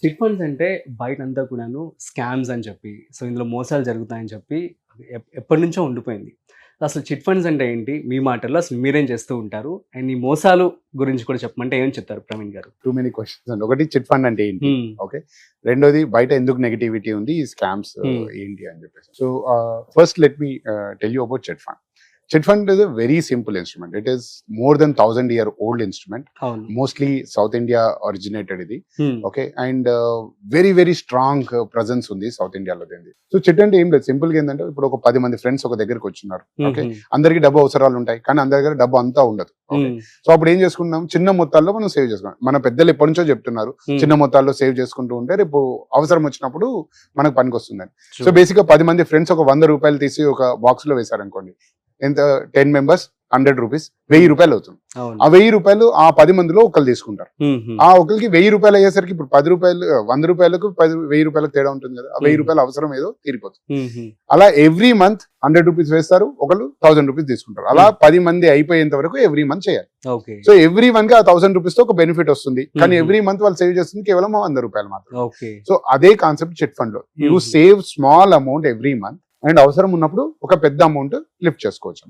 Chit funds అంటే బయటంతా కూడాను scams అని చెప్పి, సో ఇందులో మోసాలు జరుగుతాయని చెప్పి ఎప్పటినుంచో ఉండిపోయింది. అసలు చిట్ ఫండ్స్ అంటే ఏంటి? మీ మాటల్లో అసలు మీరేం చేస్తూ ఉంటారు? అండ్ ఈ మోసాలు గురించి కూడా చెప్పమంటే ఏం చెప్తారు ప్రవీణ్ గారు? టూ మెనీ క్వశ్చన్స్ అండి. ఒకటి చిట్ ఫండ్ అంటే ఏంటి? హ్మ్. ఓకే. రెండోది బయట ఎందుకు నెగటివిటీ ఉంది? ఈ స్కామ్స్ Hmm. ఏంటి అని చెప్పేసి. So first let me tell you about chit fund. Chit fund is a very simple instrument. It is more than 1000-year-old instrument. అవును. Mostly South India originated ఇది. హ్మ్. Okay. And very very strong presence ఉంది south ఇండియాలో దీనిది. So chit అంటే ఏం లేదు, simple గా ఏంటంటే ఇప్పుడు ఒక 10 మంది ఫ్రెండ్స్ ఒక దగ్గరికి వచ్చినారు. ఓకే. అందరికి డబ్బు అవసరాలు ఉంటాయి, కానీ అందరి దగ్గర డబ్బు అంతా ఉండదు. ఓకే. సో అప్పుడు ఏం చేసుకుంటాం, చిన్న మొత్తాల్లో మనం సేవ్ చేసుకున్నాం. మన పెద్దలు ఎప్పటి నుంచో చెప్తున్నారు, చిన్న మొత్తాల్లో సేవ్ చేసుకుంటూ ఉంటే రేపు అవసరం వచ్చినప్పుడు మనకు పనికి వస్తుందని. సో బేసిక్ గా 10 మంది ఫ్రెండ్స్ ఒక 100 రూపాయలు తీసి ఒక బాక్స్ లో వేశారనుకోండి, ఎంత 10 మెంబర్స్ 100 రూపీస్, 1000 రూపాయలు అవుతుంది. ఆ 1000 రూపాయలు ఆ 10 మందిలో ఒకళ్ళు తీసుకుంటారు. ఆ ఒకరికి 1000 రూపాయలు అయ్యేసరికి ఇప్పుడు 10 రూపాయలు 100 రూపాయలకు 1000 రూపాయలకు తేడా ఉంటుంది కదా, ఆ 1000 రూపాయల అవసరం ఏదో తీరిపోతుంది. అలా ఎవ్రీ మంత్ 100 రూపీస్ వేస్తారు, ఒకళ్ళు 1000 రూపీస్ తీసుకుంటారు. అలా 10 మంది అయిపోయేంత వరకు ఎవ్రీ మంత్ చేయాలి. సో ఎవ్రీ వన్ కి ఆ 1000 రూపీస్ తో ఒక బెనిఫిట్ వస్తుంది, కానీ ఎవ్రీ మంత్ వాళ్ళు సేవ్ చేస్తుంది కేవలం 100 రూపాయలు మాత్రం. సో అదే కాన్సెప్ట్ చిట్ ఫండ్ లో. You save small amount every month, and అవసరం ఉన్నప్పుడు ఒక పెద్ద అమౌంట్ లిఫ్ట్ చేసుకోవచ్చు.